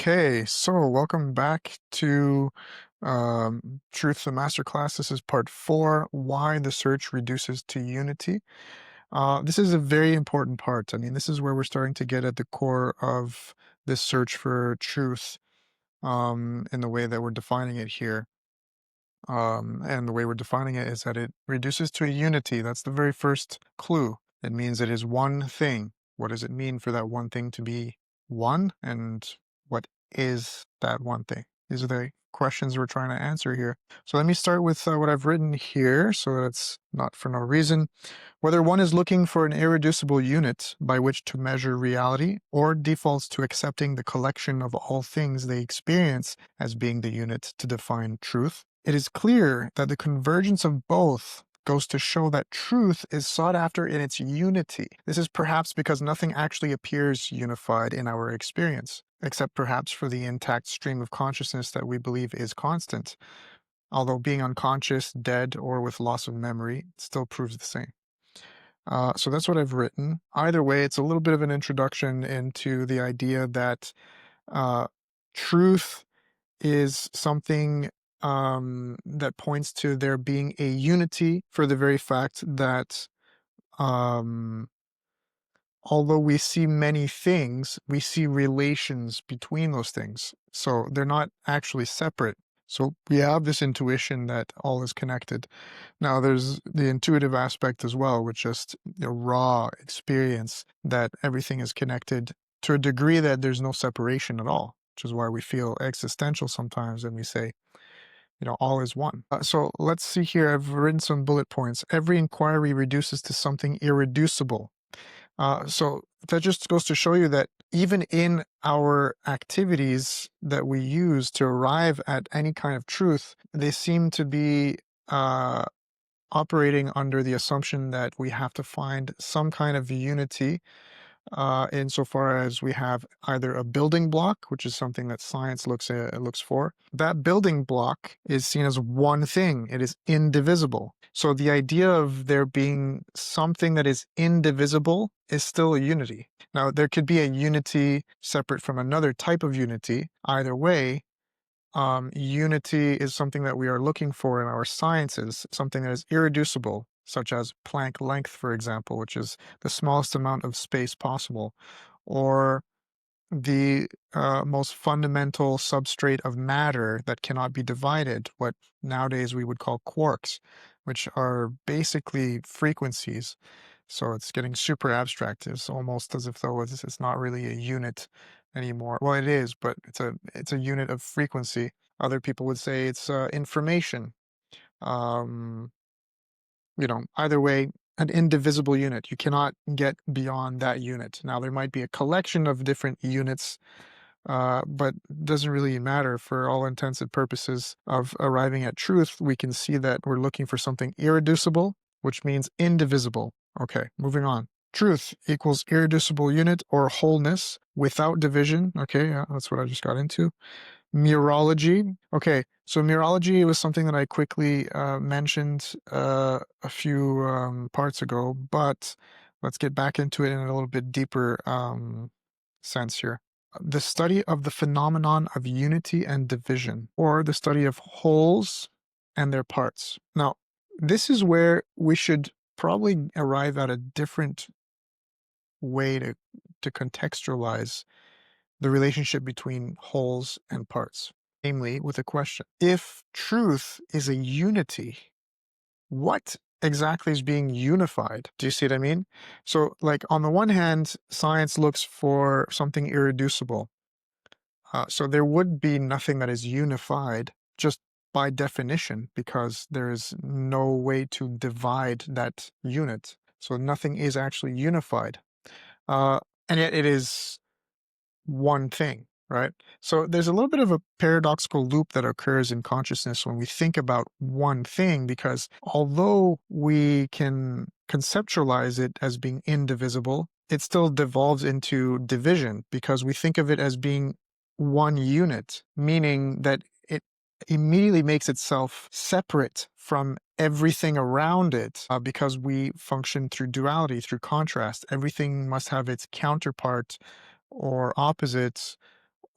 Okay, so welcome back to Truth the Masterclass. This is part 4, Why the Search Reduces to Unity. This is a very important part. I mean, this is where we're starting to get at the core of this search for truth in the way that we're defining it here. And the way we're defining it is that it reduces to a unity. That's the very first clue. It means it is one thing. What does it mean for that one thing to be one? And what is that one thing? These are the questions we're trying to answer here. So let me start with what I've written here so that it's not for no reason. Whether one is looking for an irreducible unit by which to measure reality or defaults to accepting the collection of all things they experience as being the unit to define truth, it is clear that the convergence of both goes to show that truth is sought after in its unity. This is perhaps because nothing actually appears unified in our experience, except perhaps for the intact stream of consciousness that we believe is constant. Although being unconscious, dead, or with loss of memory still proves the same. So that's what I've written. Either way, it's a little bit of an introduction into the idea that uh, truth is something that points to there being a unity for the very fact that um, although we see many things, we see relations between those things. So they're not actually separate. So we have this intuition that all is connected. Now there's the intuitive aspect as well, which just raw experience that everything is connected to a degree that there's no separation at all, which is why we feel existential sometimes and we say, all is one. So let's see here. I've written some bullet points. Every inquiry reduces to something irreducible. So that just goes to show you that even in our activities that we use to arrive at any kind of truth, they seem to be operating under the assumption that we have to find some kind of unity insofar as we have either a building block, which is something that science looks for. That building block is seen as one thing. It is indivisible. So the idea of there being something that is indivisible is still a unity. Now, there could be a unity separate from another type of unity. Either way, unity is something that we are looking for in our sciences, something that is irreducible, such as Planck length, for example, which is the smallest amount of space possible, or the most fundamental substrate of matter that cannot be divided, what nowadays we would call quarks, which are basically frequencies. So it's getting super abstract. It's almost as if though it's not really a unit anymore. Well, it is, but it's a unit of frequency. Other people would say it's information. Um, either way, an indivisible unit. You cannot get beyond that unit. Now, there might be a collection of different units, but it doesn't really matter for all intents and purposes of arriving at truth. We can see that we're looking for something irreducible, which means indivisible. Okay, moving on. Truth equals irreducible unit or wholeness without division. Okay, yeah, that's what I just got into. Mereology. Okay, so Mereology was something that I quickly mentioned a few parts ago, but let's get back into it in a little bit deeper sense here. The study of the phenomenon of unity and division, or the study of wholes and their parts. Now, this is where we should probably arrive at a different way to contextualize the relationship between wholes and parts, namely with a question. If truth is a unity, what exactly is being unified? Do you see what I mean? So, like, on the one hand, science looks for something irreducible. So there would be nothing that is unified just by definition because there is no way to divide that unit. So nothing is actually unified. Uh, and yet it is one thing, right? So there's a little bit of a paradoxical loop that occurs in consciousness when we think about one thing, because although we can conceptualize it as being indivisible, it still devolves into division because we think of it as being one unit, meaning that it immediately makes itself separate from everything around it because we function through duality, through contrast. Everything must have its counterpart or opposites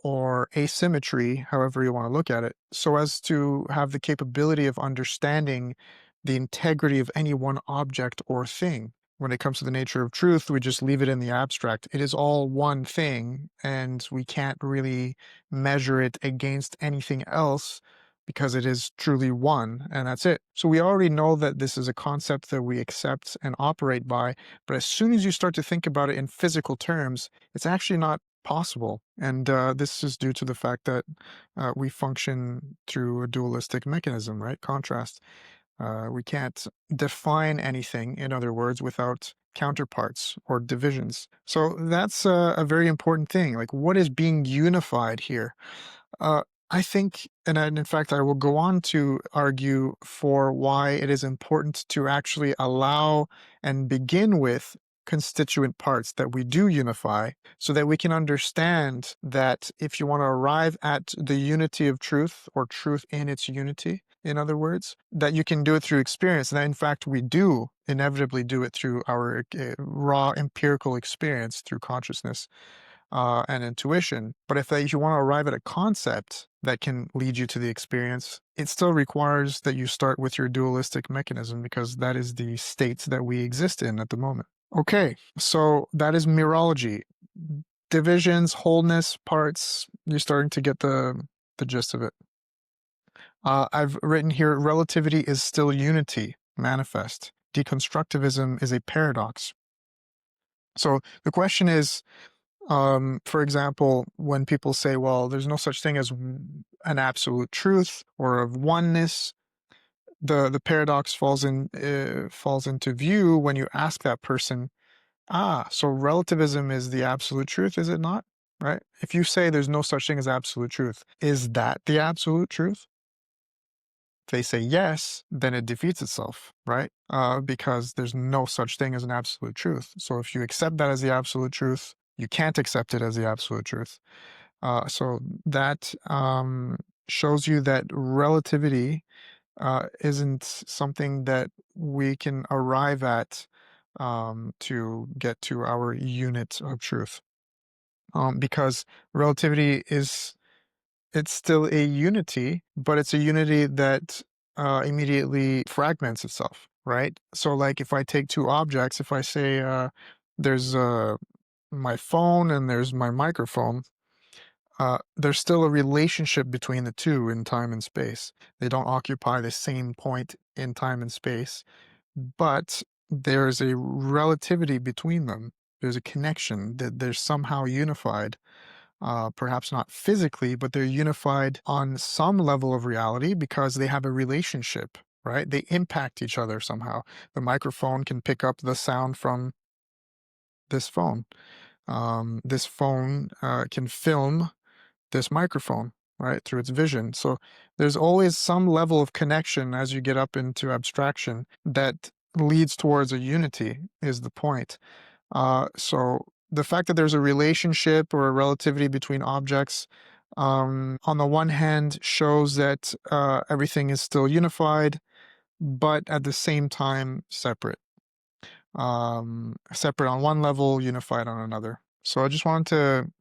or asymmetry, however you want to look at it, so as to have the capability of understanding the integrity of any one object or thing. When it comes to the nature of truth, we just leave it in the abstract. It is all one thing, and we can't really measure it against anything else because it is truly one, and that's it. So we already know that this is a concept that we accept and operate by, but as soon as you start to think about it in physical terms, it's actually not possible. And this is due to the fact that we function through a dualistic mechanism, right? Contrast. We can't define anything, in other words, without counterparts or divisions. So that's a very important thing. Like, what is being unified here? Uh, I think, in fact, I will go on to argue for why it is important to actually allow and begin with constituent parts that we do unify so that we can understand that if you want to arrive at the unity of truth or truth in its unity, in other words, that you can do it through experience. And that, in fact, we do inevitably do it through our raw empirical experience through consciousness and intuition. But if you want to arrive at a concept that can lead you to the experience, it still requires that you start with your dualistic mechanism because that is the state that we exist in at the moment. Okay, so that is Mereology. Divisions, wholeness, parts, you're starting to get the gist of it. I've written here, relativity is still unity, manifest. Deconstructivism is a paradox. So the question is, for example, when people say, well, there's no such thing as an absolute truth or of oneness, the paradox falls into view when you ask that person, so relativism is the absolute truth, is it not? Right? If you say there's no such thing as absolute truth, is that the absolute truth? If they say yes, then it defeats itself, right? Because there's no such thing as an absolute truth. So if you accept that as the absolute truth, you can't accept it as the absolute truth. So that shows you that relativity isn't something that we can arrive at to get to our unit of truth. Because relativity it's still a unity, but it's a unity that immediately fragments itself, right? So like if I take two objects, if I say there's my phone and there's my microphone, there's still a relationship between the two in time and space. They don't occupy the same point in time and space, but there's a relativity between them. There's a connection that they're somehow unified, perhaps not physically, but they're unified on some level of reality because they have a relationship, right? They impact each other somehow. The microphone can pick up the sound from this phone. This phone can film this microphone, right, through its vision. So there's always some level of connection as you get up into abstraction that leads towards a unity, is the point. So the fact that there's a relationship or a relativity between objects, on the one hand, shows that everything is still unified, but at the same time separate. Separate on one level, unified on another. So I just wanted to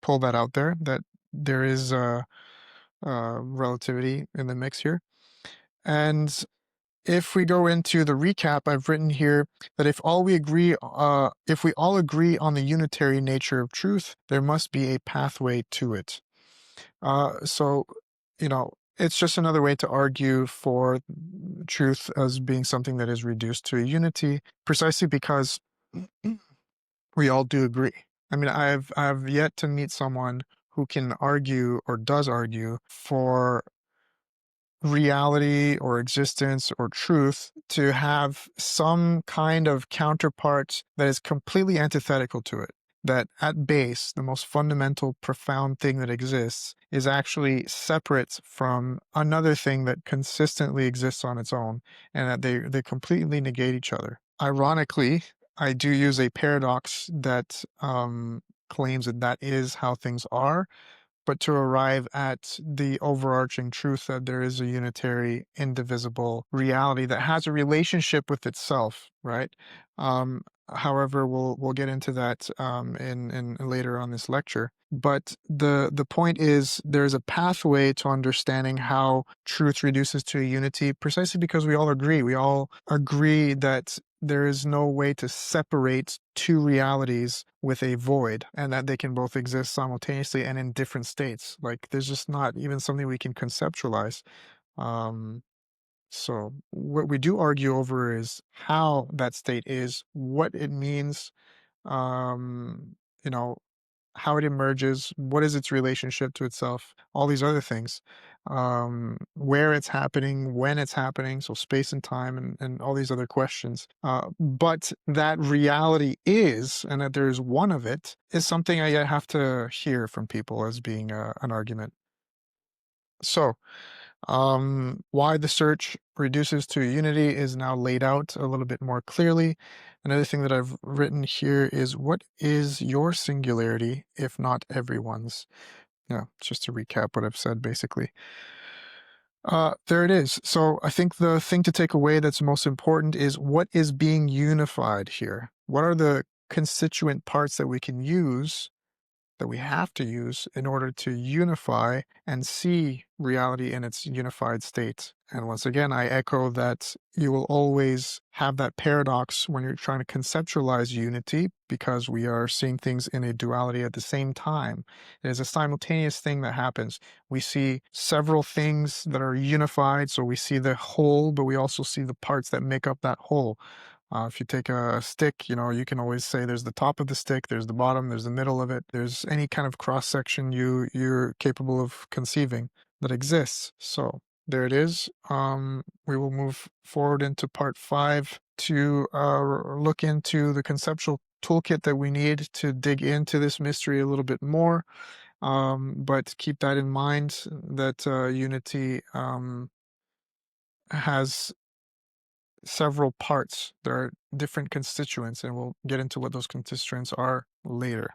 pull that out there, that there is relativity in the mix here. And if we go into the recap, I've written here that if we all agree on the unitary nature of truth, there must be a pathway to it. So, it's just another way to argue for truth as being something that is reduced to a unity, precisely because we all do agree. I mean, I've yet to meet someone who can argue or does argue for reality or existence or truth to have some kind of counterpart that is completely antithetical to it. That at base, the most fundamental, profound thing that exists is actually separate from another thing that consistently exists on its own, and that they completely negate each other. Ironically, I do use a paradox that claims that that is how things are, but to arrive at the overarching truth that there is a unitary, indivisible reality that has a relationship with itself, right? Um, However, we'll get into that in later on this lecture. But the point is, there's a pathway to understanding how truth reduces to a unity, precisely because we all agree. We all agree that there is no way to separate two realities with a void, and that they can both exist simultaneously and in different states. Like, there's just not even something we can conceptualize. Um, so what we do argue over is how that state is, what it means, you know, how it emerges, what is its relationship to itself, all these other things, where it's happening, when it's happening, so space and time, and all these other questions. But that reality is, and that there's one of it, is something I have to hear from people as being an argument. So, why the search reduces to unity is now laid out a little bit more clearly. Another thing that I've written here is, what is your singularity, if not everyone's? Yeah, just to recap what I've said, basically. There it is. So I think the thing to take away that's most important is, what is being unified here? What are the constituent parts that we can use, that we have to use, in order to unify and see reality in its unified state? And once again, I echo that you will always have that paradox when you're trying to conceptualize unity, because we are seeing things in a duality at the same time. It is a simultaneous thing that happens. We see several things that are unified, so we see the whole, but we also see the parts that make up that whole. If you take a stick, you can always say there's the top of the stick, there's the bottom, there's the middle of it, there's any kind of cross section you're capable of conceiving that exists. So there it is. We will move forward into part 5 to look into the conceptual toolkit that we need to dig into this mystery a little bit more. But keep that in mind, that Unity has several parts. There are different constituents, and we'll get into what those constituents are later.